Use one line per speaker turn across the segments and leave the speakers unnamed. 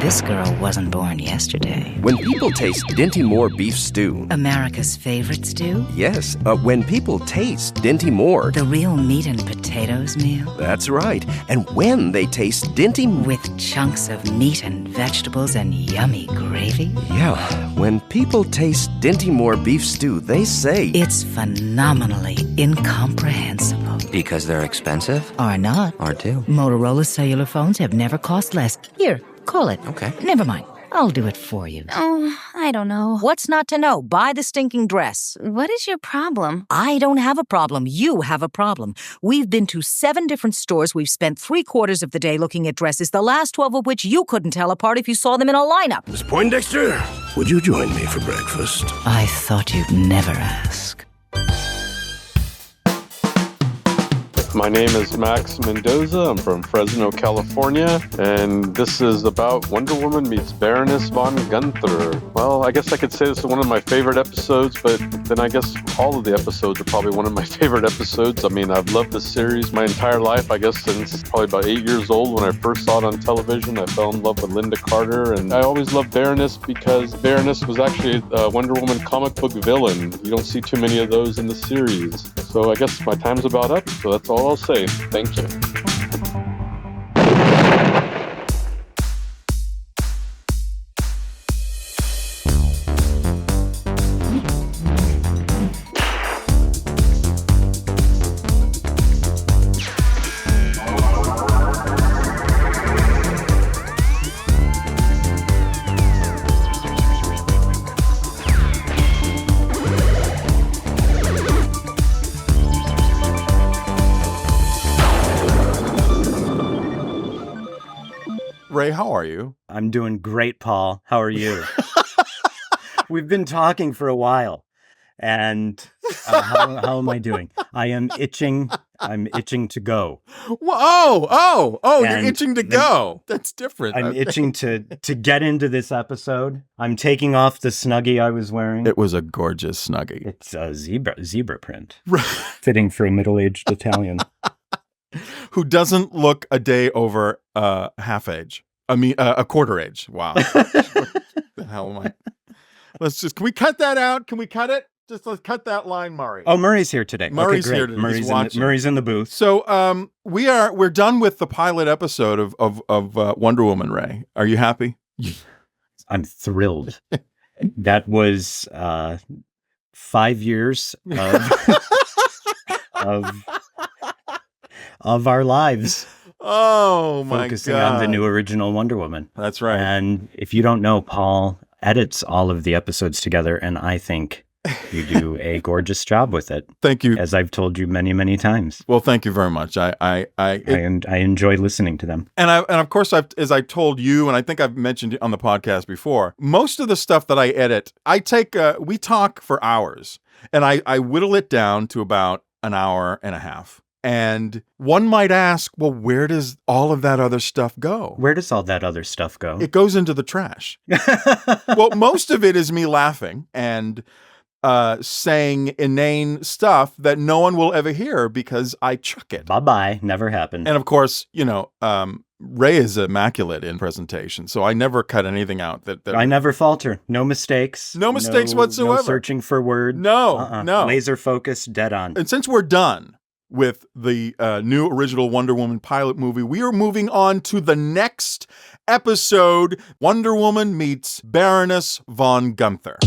This girl wasn't born yesterday.
When people taste Dinty Moore beef stew.
America's favorite stew?
Yes, when people taste Dinty Moore.
The real meat and potatoes meal?
That's right. And when they taste Dinty
with chunks of meat and vegetables and yummy gravy?
Yeah, when people taste Dinty Moore beef stew, they say
it's phenomenally incomprehensible.
Because they're expensive?
Or not.
Or do.
Motorola cellular phones have never cost less. Here, call it.
Okay.
Never mind. I'll do it for you.
Oh, I don't know.
What's not to know? Buy the stinking dress.
What is your problem?
I don't have a problem. You have a problem. We've been to 7 different stores. We've spent 3/4 of the day looking at dresses, the last 12 of which you couldn't tell apart if you saw them in a lineup.
Miss Poindexter, would you join me for breakfast?
I thought you'd never ask.
My name is Max Mendoza. I'm from Fresno, California, and this is about Wonder Woman meets Baroness von Gunther. Well, I guess I could say this is one of my favorite episodes, but then I guess all of the episodes are probably one of my favorite episodes. I mean, I've loved this series my entire life, I guess since probably about 8 years old when I first saw it on television. I fell in love with Linda Carter, and I always loved Baroness because Baroness was actually a Wonder Woman comic book villain. You don't see too many of those in the series. So I guess my time's about up, so that's all I'll say. Thank you.
Ray, how are you?
I'm doing great, Paul. How are you? We've been talking for a while. And how am I doing? I am itching. I'm itching to go.
You're itching to go. That's different.
I'm itching to get into this episode. I'm taking off the Snuggie I was wearing.
It was a gorgeous Snuggie.
It's a zebra print. Fitting for a middle-aged Italian.
Who doesn't look a day over half age. I mean, a quarter age. Wow. The hell am I? Can we cut that out? Can we cut it? Just let's cut that line, Murray.
Oh, Murray's here today.
Murray's
okay,
here today.
Murray's in the booth.
So we're done with the pilot episode of Wonder Woman, Ray. Are you happy?
I'm thrilled. That was 5 years of our lives.
Oh, my God.
Focusing on the new original Wonder Woman.
That's right.
And if you don't know, Paul edits all of the episodes together, and I think you do a gorgeous job with it.
Thank you.
As I've told you many, many times.
Well, thank you very much. I
enjoy listening to them.
And of course, as I told you, and I think I've mentioned on the podcast before, most of the stuff that I edit, we talk for hours, and I whittle it down to about an hour and a half. And one might ask, well, where does all of that other stuff go?
Where does all that other stuff go?
It goes into the trash. Well, most of it is me laughing and saying inane stuff that no one will ever hear because I chuck it.
Bye-bye. Never happened.
And of course, Ray is immaculate in presentation, so I never cut anything out. That
I never falter. No mistakes.
No mistakes whatsoever.
No searching for words.
No.
Laser focus, dead on.
And since we're done with the new original Wonder Woman pilot movie, we are moving on to the next episode, Wonder Woman meets Baroness von Gunther.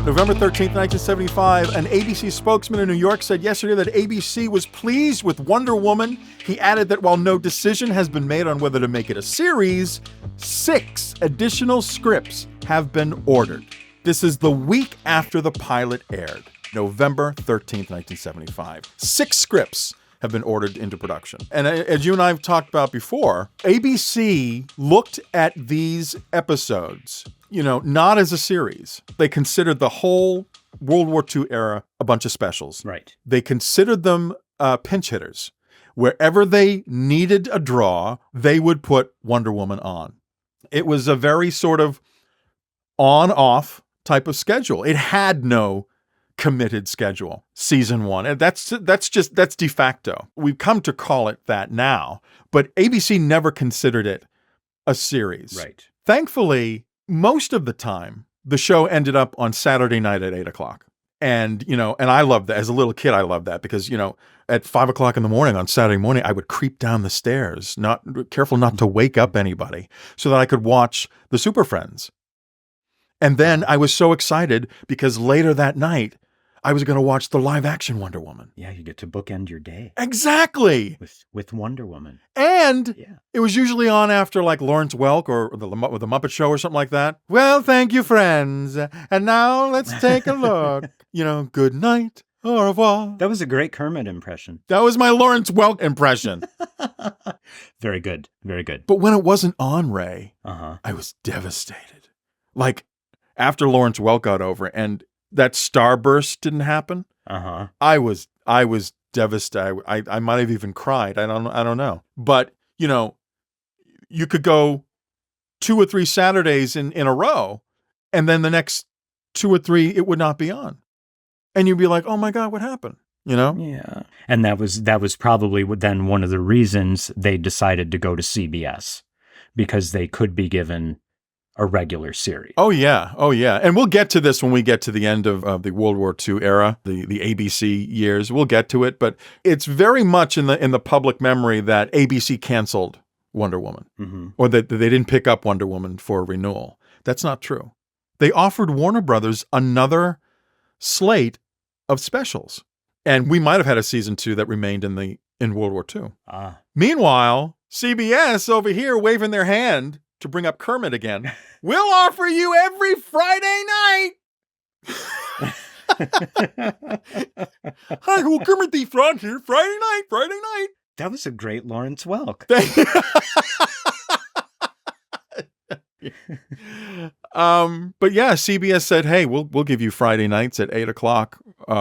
November 13th, 1975, an ABC spokesman in New York said yesterday that ABC was pleased with Wonder Woman. He added that while no decision has been made on whether to make it a series, 6 additional scripts have been ordered. This is the week after the pilot aired, November 13th, 1975. 6 scripts have been ordered into production. And as you and I have talked about before, ABC looked at these episodes, not as a series. They considered the whole World War II era a bunch of specials.
Right.
They considered them pinch hitters. Wherever they needed a draw, they would put Wonder Woman on. It was a very sort of on-off type of schedule. It had no committed schedule, season one. And that's de facto. We've come to call it that now, but ABC never considered it a series.
Right.
Thankfully, most of the time, the show ended up on Saturday night at 8 o'clock. And, and I loved that. As a little kid, I loved that because, at 5 o'clock in the morning on Saturday morning, I would creep down the stairs, careful not to wake up anybody, so that I could watch the Super Friends. And then I was so excited because later that night, I was going to watch the live action Wonder Woman.
Yeah, you get to bookend your day.
Exactly.
With Wonder Woman.
And it was usually on after like Lawrence Welk or the Muppet Show or something like that. Well, thank you, friends. And now let's take a look. Good night. Au revoir.
That was a great Kermit impression.
That was my Lawrence Welk impression.
Very good. Very good.
But when it wasn't on, Ray, I was devastated. Like after Lawrence Welk got over and that starburst didn't happen. I was devastated. I might have even cried. I don't know. But you could go 2 or 3 Saturdays in a row, and then the next 2 or 3 it would not be on, and you'd be like, "Oh my God, what happened?"
Yeah. And that was probably then one of the reasons they decided to go to CBS, because they could be given a regular series.
Oh yeah. And we'll get to this when we get to the end of the World War II era, the ABC years. We'll get to it, but it's very much in the public memory that ABC canceled Wonder Woman, or that they didn't pick up Wonder Woman for renewal. That's not true. They offered Warner Brothers another slate of specials, and we might have had a season 2 that remained in World War II. Meanwhile, CBS over here waving their hand to bring up Kermit again. We'll offer you every Friday night. Hi, Kermit the Frog here. Friday night.
That was a great Lawrence Welk.
But yeah, CBS said, hey, we'll give you Friday nights at 8 o'clock,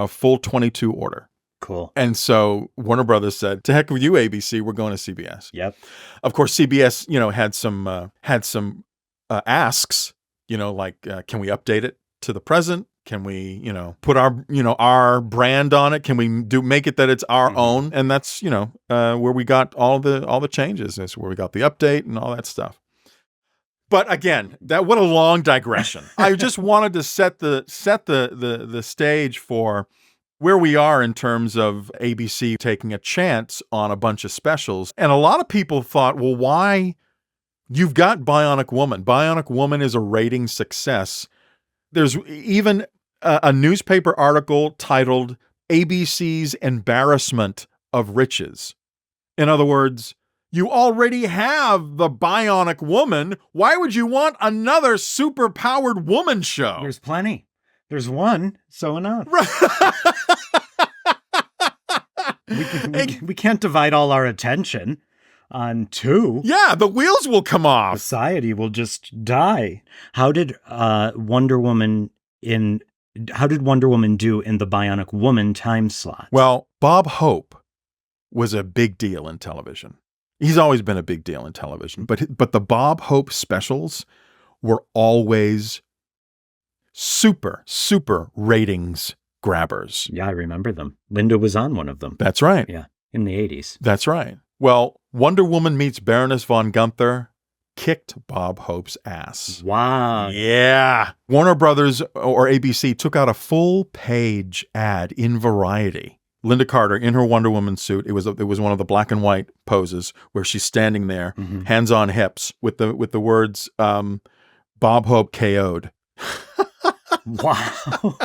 full 22 order.
Cool.
And so Warner Brothers said, to heck with you, ABC, we're going to CBS.
Yep.
Of course, CBS, had some asks, like, can we update it to the present? Can we, put our brand on it? Can we make it that it's our own? And that's, where we got all the changes. That's where we got the update and all that stuff. But again, what a long digression. I just wanted to set the stage for where we are in terms of ABC taking a chance on a bunch of specials. And a lot of people thought, well, why? You've got Bionic Woman. Bionic Woman is a rating success. There's even a newspaper article titled ABC's Embarrassment of Riches. In other words, you already have the Bionic Woman. Why would you want another super-powered woman show?
There's plenty. There's one, so enough. We can't divide all our attention on 2.
Yeah, the wheels will come off.
Society will just die. How did Wonder Woman do in the Bionic Woman time slot?
Well, Bob Hope was a big deal in television. He's always been a big deal in television, but the Bob Hope specials were always super ratings grabbers.
Yeah, I remember them. Linda was on one of them.
That's right.
Yeah, in the 80s.
That's right. Well, Wonder Woman meets Baroness von Gunther kicked Bob Hope's ass.
Wow.
Yeah. Warner Brothers or ABC took out a full-page ad in Variety. Linda Carter in her Wonder Woman suit. It was one of the black and white poses where she's standing there, hands on hips, with the words Bob Hope KO'd.
Wow.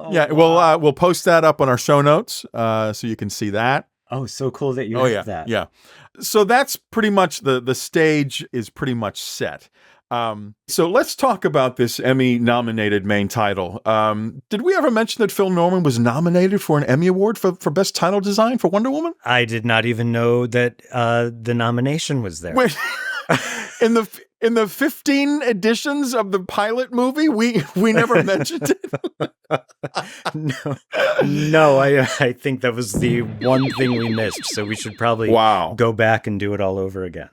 Yeah, we'll post that up on our show notes so you can see that.
Oh, so cool that you have that.
Yeah. So that's pretty much the stage is pretty much set. So let's talk about this Emmy-nominated main title. Did we ever mention that Phil Norman was nominated for an Emmy Award for Best Title Design for Wonder Woman?
I did not even know that the nomination was there.
Wait, in the 15 editions of the pilot movie, we never mentioned it.
No, I think that was the one thing we missed. So we should probably go back and do it all over again.